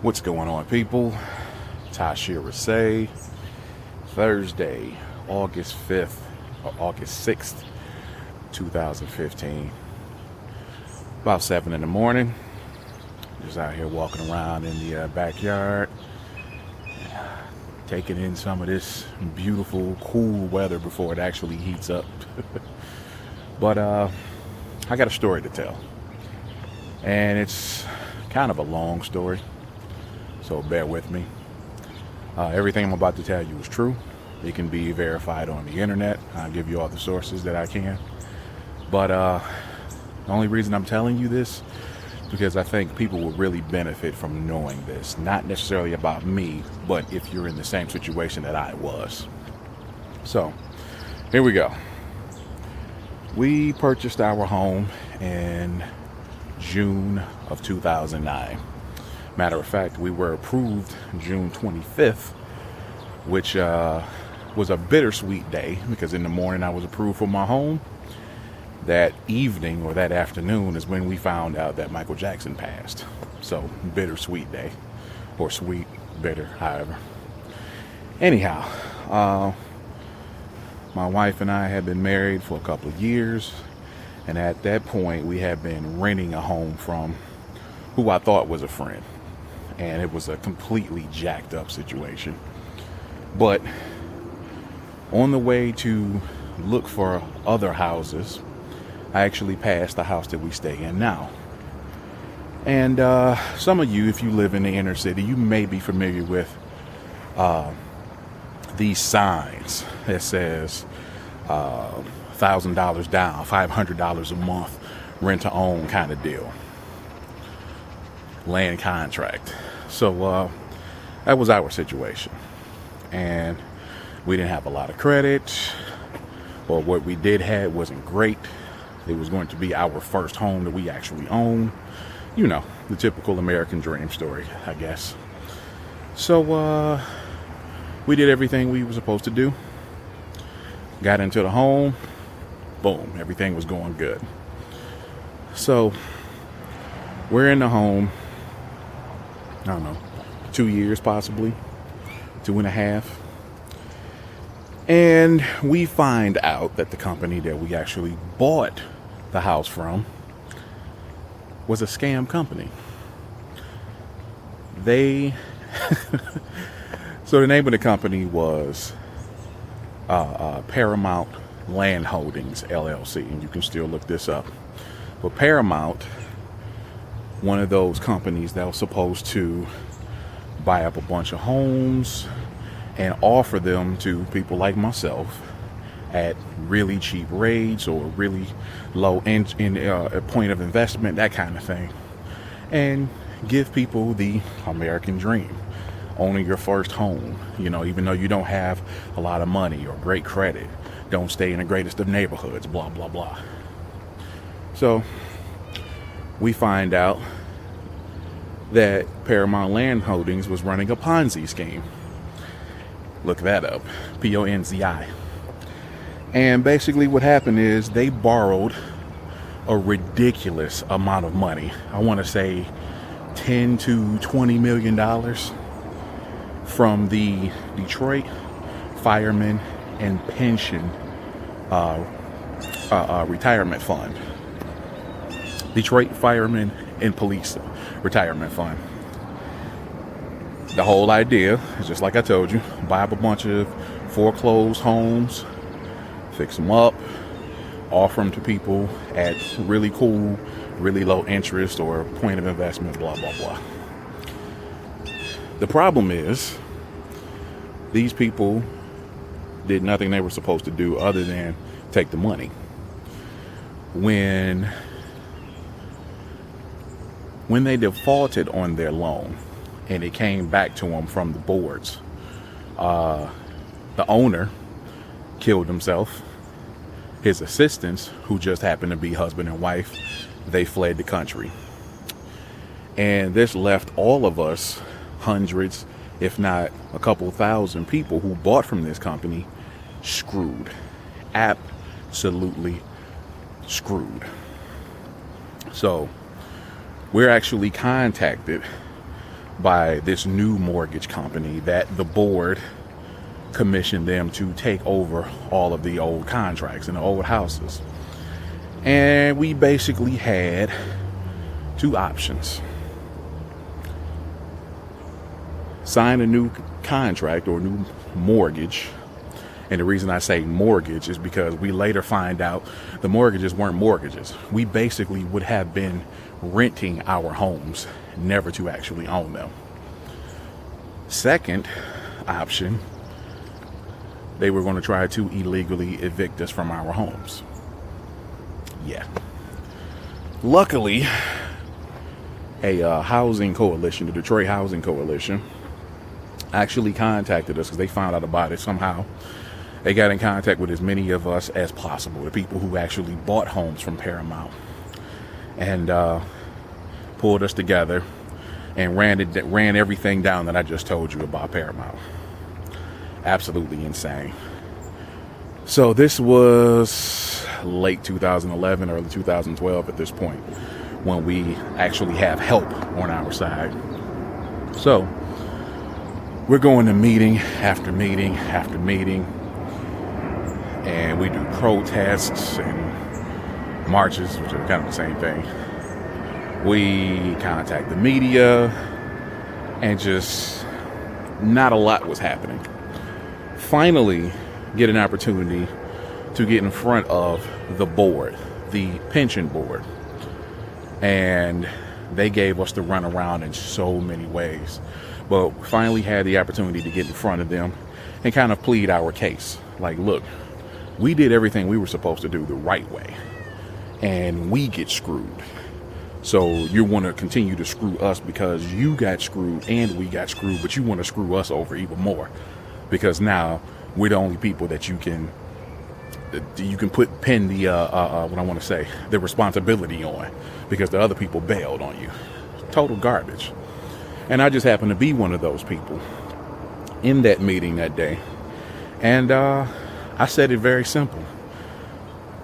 What's going on, people? Tasherre, Thursday, August 5th or August 6th, 2015. About 7 in the morning. Just out here walking around in the backyard, taking in some of this beautiful, cool weather before it actually heats up. But I got a story to tell, and it's kind of a long story, so bear with me. Everything I'm about to tell you is true. It can be verified on the internet. I'll give you all the sources that I can. But the only reason I'm telling you this is because I think people will really benefit from knowing this. Not necessarily about me, but if you're in the same situation that I was. So, here we go. We purchased our home in June of 2009. Matter of fact, we were approved June 25th, which was a bittersweet day because in the morning I was approved for my home. That evening or that afternoon is when we found out that Michael Jackson passed. So, bittersweet day, or sweet, bitter, however. Anyhow, my wife and I had been married for a couple of years, and at that point we had been renting a home from who I thought was a friend. And it was a completely jacked up situation. But on the way to look for other houses, I actually passed the house that we stay in now. And some of you, if you live in the inner city, you may be familiar with these signs that says $1,000 down, $500 a month, rent to own kind of deal. Land contract. So that was our situation, and we didn't have a lot of credit, or what we did have wasn't great. It was going to be our first home that we actually own. You know, the typical American dream story, I guess. So we did everything we were supposed to do. Got into the home. Boom, everything was going good. So we're in the home, I don't know, 2 years possibly, 2.5. And we find out that the company that we actually bought the house from was a scam company. So the name of the company was Paramount Landholdings LLC, and you can still look this up. But Paramount, one of those companies that was supposed to buy up a bunch of homes and offer them to people like myself at really cheap rates or really low in point of investment, that kind of thing, and give people the American dream, owning your first home. You know, even though you don't have a lot of money or great credit, don't stay in the greatest of neighborhoods, blah blah blah. So we find out that Paramount Landholdings was running a Ponzi scheme. Look that up. Ponzi. And basically what happened is they borrowed a ridiculous amount of money. I want to say $10 to $20 million from the Detroit Firemen and Pension Retirement Fund. Detroit Firemen and Police Retirement Fund. The whole idea is just like I told you: buy up a bunch of foreclosed homes, fix them up, offer them to people at really cool, really low interest or point of investment, blah blah blah. The problem is these people did nothing they were supposed to do other than take the money. When they defaulted on their loan and it came back to them from the boards, the owner killed himself. His assistants, who just happened to be husband and wife, they fled the country. And this left all of us, hundreds, if not a couple thousand people who bought from this company, screwed. Absolutely screwed. So we're actually contacted by this new mortgage company that the board commissioned them to take over all of the old contracts and the old houses. And we basically had two options: sign a new contract or new mortgage. And the reason I say mortgage is because we later find out the mortgages weren't mortgages. We basically would have been renting our homes, never to actually own them. Second option, they were going to try to illegally evict us from our homes. Yeah. Luckily, a housing coalition, the Detroit Housing Coalition, actually contacted us because they found out about it somehow. They got in contact with as many of us as possible, the people who actually bought homes from Paramount, and pulled us together and ran everything down that I just told you about Paramount. Absolutely insane. So this was late 2011, early 2012 at this point, when we actually have help on our side. So we're going to meeting after meeting after meeting, and we do protests and marches, which are kind of the same thing. We contact the media, and just not a lot was happening. Finally, get an opportunity to get in front of the board, the pension board, and they gave us the runaround in so many ways. But finally had the opportunity to get in front of them and kind of plead our case. Like, look, we did everything we were supposed to do the right way, and we get screwed. So you want to continue to screw us because you got screwed and we got screwed, but you want to screw us over even more because now we're the only people that you can pin the what I want to say, the responsibility on, because the other people bailed on you. Total garbage. And I just happened to be one of those people in that meeting that day. And I said it very simple.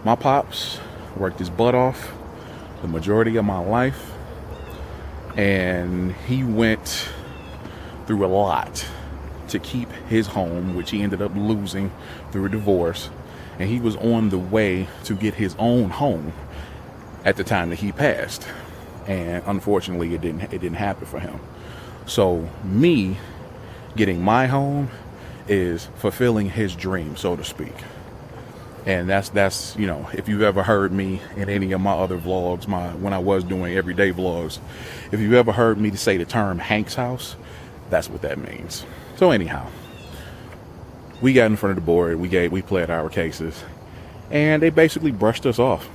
My pops worked his butt off the majority of my life, and he went through a lot to keep his home, which he ended up losing through a divorce, and he was on the way to get his own home at the time that he passed, and unfortunately it didn't happen for him. So me getting my home is fulfilling his dream, so to speak. And that's you know, if you've ever heard me in any of my other vlogs, when I was doing everyday vlogs, if you've ever heard me to say the term Hank's house, that's what that means. So anyhow, we got in front of the board, we pled our cases, and they basically brushed us off.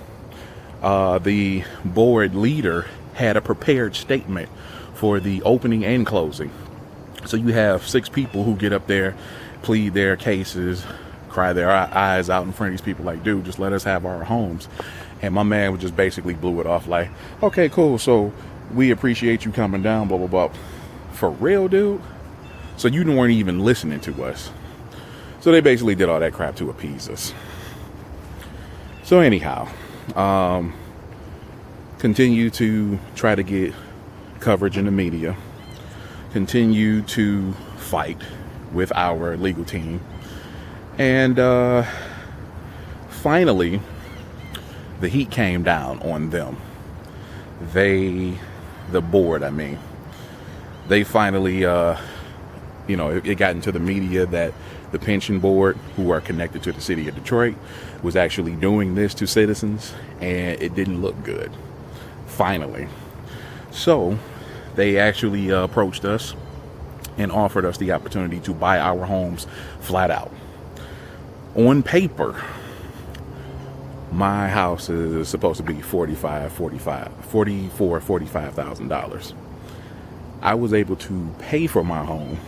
The board leader had a prepared statement for the opening and closing. So you have 6 people who get up there, plead their cases, cry their eyes out in front of these people like, dude, just let us have our homes. And my man just basically blew it off like, okay, cool, so we appreciate you coming down, blah, blah, blah. For real, dude? So you weren't even listening to us. So they basically did all that crap to appease us. So anyhow, continue to try to get coverage in the media, continue to fight with our legal team, and finally the heat came down on them. The board, they finally it got into the media that the pension board, who are connected to the city of Detroit, was actually doing this to citizens, and it didn't look good. Finally. So they actually approached us and offered us the opportunity to buy our homes flat out. On paper, my house is supposed to be $45,000. I was able to pay for my home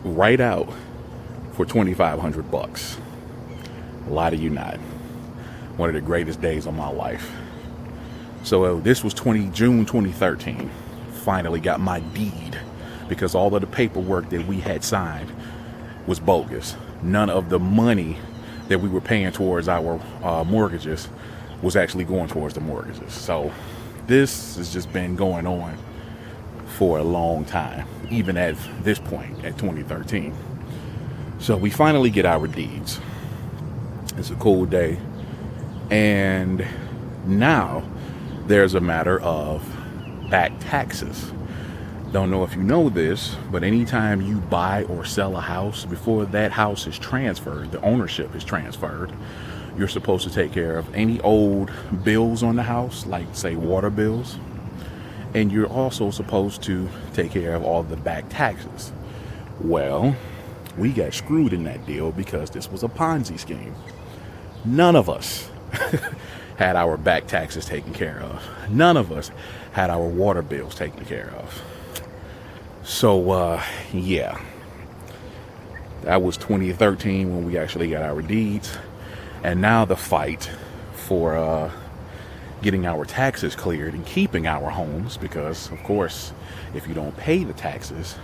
right out for $2,500. A lot of you not. One of the greatest days of my life. So this was June 2013. Finally got my deed, because all of the paperwork that we had signed was bogus. None of the money that we were paying towards our mortgages was actually going towards the mortgages. So This has just been going on for a long time, even at this point, at 2013. So we finally get our deeds. It's a cool day. And now there's a matter of back taxes. Don't know if you know this, but anytime you buy or sell a house, before that house is transferred, the ownership is transferred, you're supposed to take care of any old bills on the house, like say water bills. And you're also supposed to take care of all the back taxes. Well, we got screwed in that deal because this was a Ponzi scheme. None of us had our back taxes taken care of. None of us had our water bills taken care of. So, yeah, that was 2013 when we actually got our deeds. And now the fight for getting our taxes cleared and keeping our homes, because, of course, if you don't pay the taxes,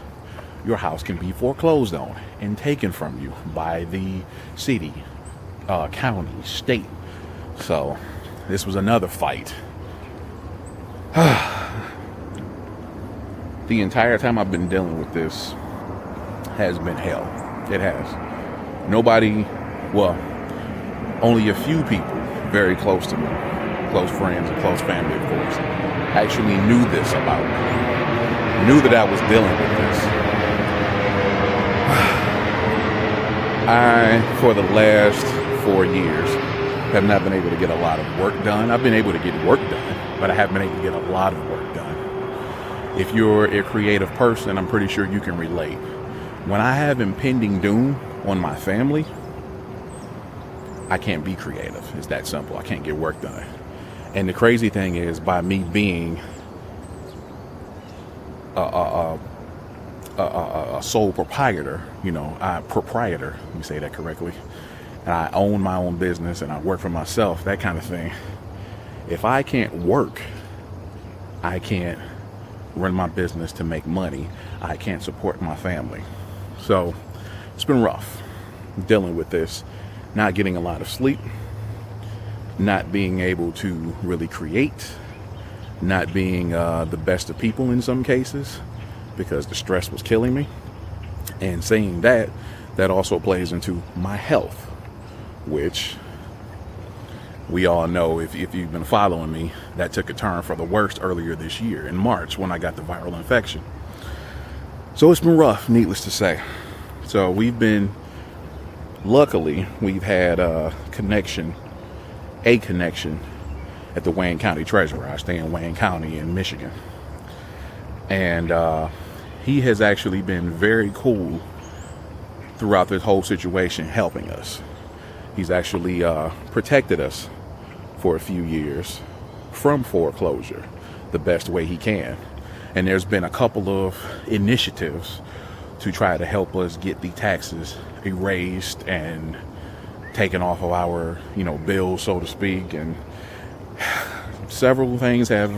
your house can be foreclosed on and taken from you by the city, county, state. So this was another fight. The entire time I've been dealing with this has been hell. It has. Nobody, well, only a few people very close to me, close friends and close family, of course, actually knew this about me, knew that I was dealing with this. I, for the last 4 years, have not been able to get a lot of work done. I've been able to get work done, but I haven't been able to get a lot of work done. If you're a creative person, I'm pretty sure you can relate. When I have impending doom on my family, I can't be creative. It's that simple. I can't get work done. And the crazy thing is, by me being a sole proprietor, proprietor, let me say that correctly, and I own my own business and I work for myself, that kind of thing. If I can't work, I can't run my business to make money. I can't support my family. So it's been rough dealing with this, not getting a lot of sleep, not being able to really create, not being the best of people in some cases, because the stress was killing me. And saying that also plays into my health, which we all know, if you've been following me, that took a turn for the worst earlier this year in March when I got the viral infection. So it's been rough, needless to say. So luckily we've had a connection at the Wayne County Treasurer. I stay in Wayne County in Michigan. And he has actually been very cool throughout this whole situation, helping us. He's actually protected us for a few years from foreclosure the best way he can. And there's been a couple of initiatives to try to help us get the taxes erased and taken off of our, bills, so to speak. And several things have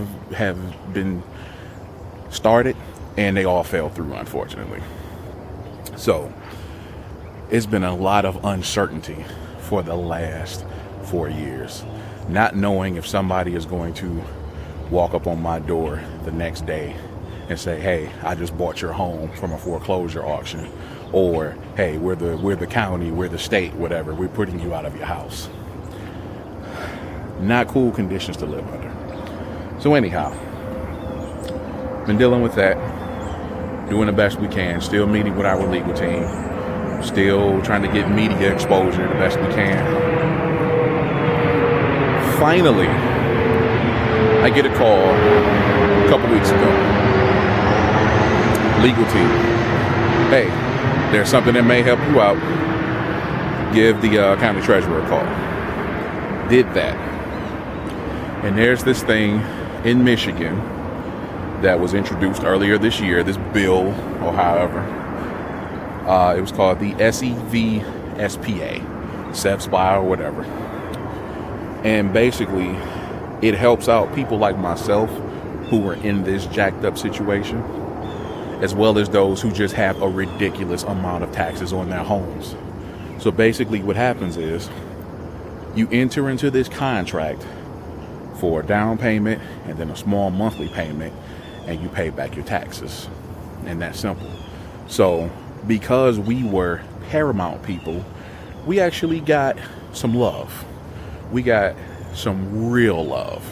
been started, and they all fell through, unfortunately. So it's been a lot of uncertainty for the last 4 years, not knowing if somebody is going to walk up on my door the next day and say, "Hey, I just bought your home from a foreclosure auction," or, "Hey, we're the county, we're the state, whatever, we're putting you out of your house." Not cool conditions to live under. So anyhow, been dealing with that, doing the best we can, still meeting with our legal team, still trying to get media exposure the best we can. Finally, I get a call a couple weeks ago. Legal team, "Hey, there's something that may help you out. Give the county treasurer a call." Did that. And there's this thing in Michigan that was introduced earlier this year, this bill, or however. It was called the SEVSPA, SEVSPA or whatever. And basically, it helps out people like myself who are in this jacked up situation, as well as those who just have a ridiculous amount of taxes on their homes. So basically what happens is, you enter into this contract for a down payment and then a small monthly payment, and you pay back your taxes. And that's simple. So because we were Paramount people, we actually got some love. We got some real love.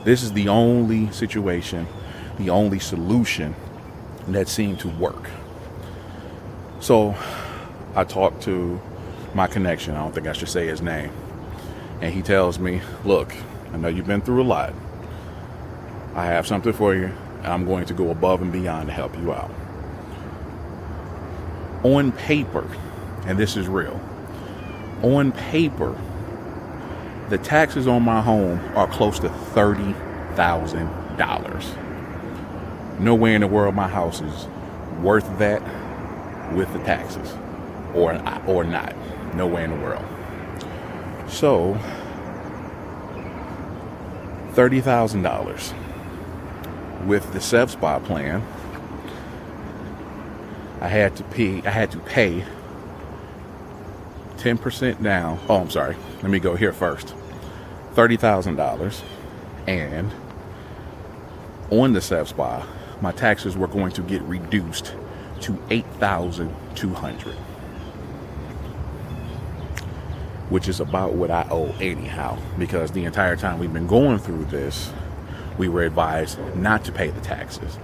This is the only situation, the only solution that seemed to work. So I talked to my connection. I don't think I should say his name. And he tells me, look, I know you've been through a lot. I have something for you. I'm going to go above and beyond to help you out. On paper, and this is real, on paper, the taxes on my home are close to $30,000. Nowhere in the world my house is worth that with the taxes, or not. Nowhere in the world. So $30,000 with the SevSpa plan. I had to pay 10% down. Oh, I'm sorry. Let me go here first. $30,000, and on the SevSpa, my taxes were going to get reduced to $8,200, which is about what I owe anyhow, because the entire time we've been going through this, we were advised not to pay the taxes,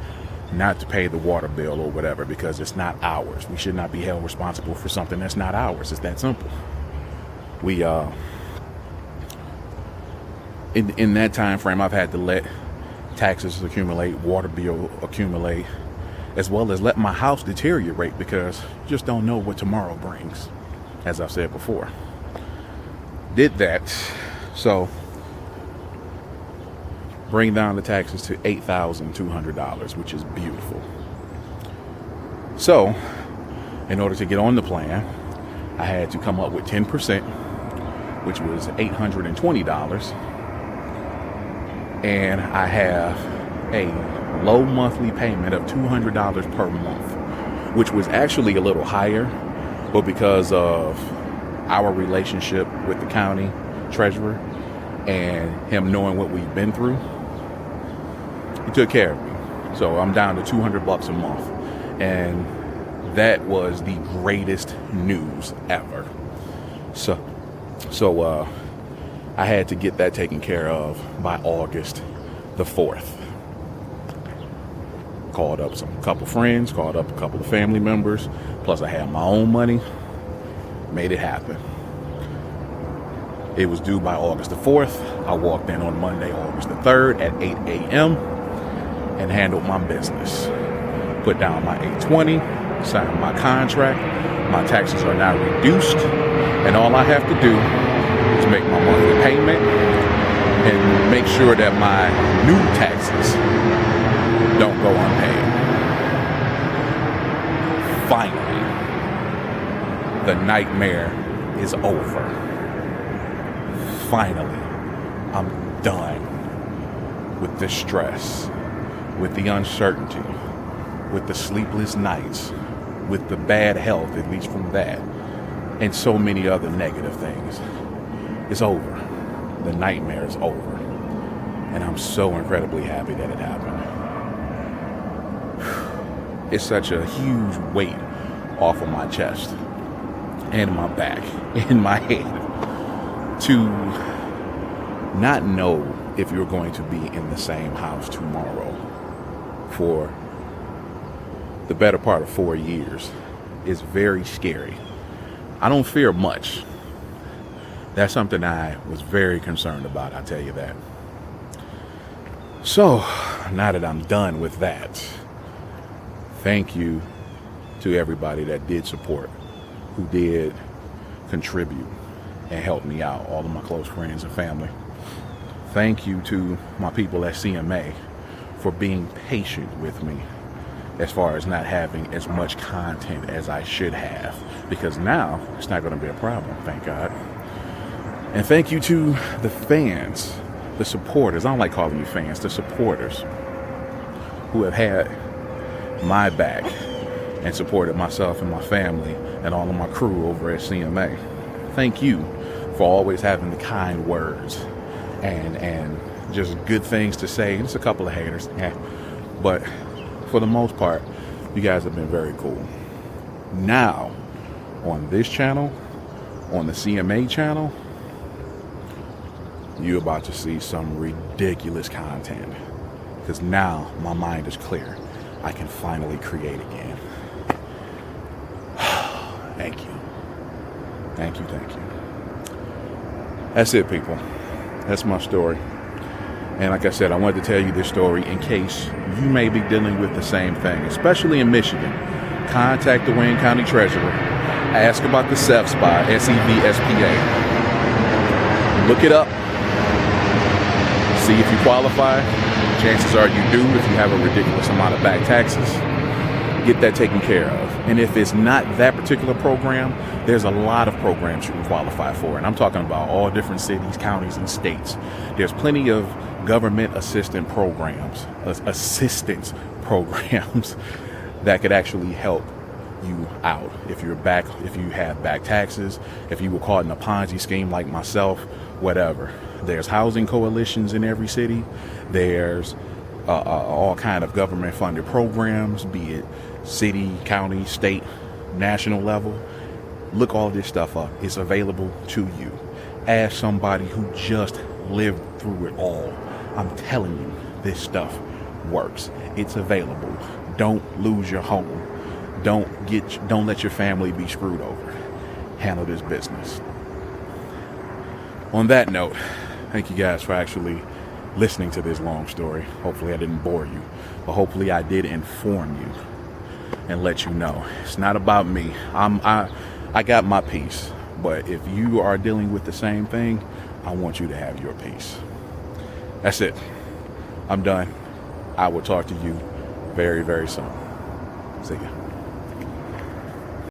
not to pay the water bill or whatever, because it's not ours. We should not be held responsible for something that's not ours. It's that simple. We in that time frame, I've had to let taxes accumulate, water bill accumulate, as well as let my house deteriorate, because you just don't know what tomorrow brings, as I've said before. Did that, so bring down the taxes to $8,200, which is beautiful. So in order to get on the plan, I had to come up with 10%, which was $820. And I have a low monthly payment of $200 per month, which was actually a little higher, but because of our relationship with the county treasurer and him knowing what we've been through, he took care of me. So I'm down to $200 a month, and that was the greatest news ever. So I had to get that taken care of by August the 4th. Called up a couple friends, called up a couple of family members, plus I had my own money, made it happen. It was due by August the 4th. I walked in on Monday, August the 3rd at 8 a.m. and handled my business. Put down my $820, signed my contract. My taxes are now reduced, and all I have to do is make my monthly payment and make sure that my new taxes don't go unpaid. Finally, the nightmare is over. Finally, I'm done with the stress, with the uncertainty, with the sleepless nights, with the bad health, at least from that, and so many other negative things. It's over. The nightmare is over. And I'm so incredibly happy that it happened. It's such a huge weight off of my chest and my back and my head to not know if you're going to be in the same house tomorrow for the better part of 4 years is very scary. I don't fear much. That's something I was very concerned about, I'll tell you that. So, now that I'm done with that, thank you to everybody that did support, who did contribute and help me out, all of my close friends and family. Thank you to my people at CMA for being patient with me as far as not having as much content as I should have, because now it's not going to be a problem, thank God. And thank you to the fans, the supporters. I don't like calling you fans, the supporters who have had my back and supported myself and my family and all of my crew over at CMA. Thank you for always having the kind words and just good things to say. And it's a couple of haters, but for the most part, you guys have been very cool. Now, on this channel, on the CMA channel, you're about to see some ridiculous content, because now my mind is clear. I can finally create again. Thank you. Thank you, thank you. That's it, people. That's my story. And like I said, I wanted to tell you this story in case you may be dealing with the same thing, especially in Michigan. Contact the Wayne County Treasurer. Ask about the SEVSPA, SEVSPA. Look it up. See if you qualify. Chances are you do if you have a ridiculous amount of back taxes. Get that taken care of. And if it's not that particular program, there's a lot of programs you can qualify for. And I'm talking about all different cities, counties, and states. There's plenty of government assistance programs that could actually help you out. If you have back taxes, if you were caught in a Ponzi scheme like myself, whatever. There's housing coalitions in every city. There's all kind of government funded programs, be it city, county, state, national level. Look all this stuff up. It's available to you. Ask somebody who just lived through it all. I'm telling you, this stuff works. It's available. Don't lose your home. Don't let your family be screwed over. Handle this business. On that note, thank you guys for actually listening to this long story. Hopefully I didn't bore you, but hopefully I did inform you and let you know it's not about me. I got my piece, but if you are dealing with the same thing, I want you to have your piece. That's it. I'm done. I will talk to you very, very soon. See ya.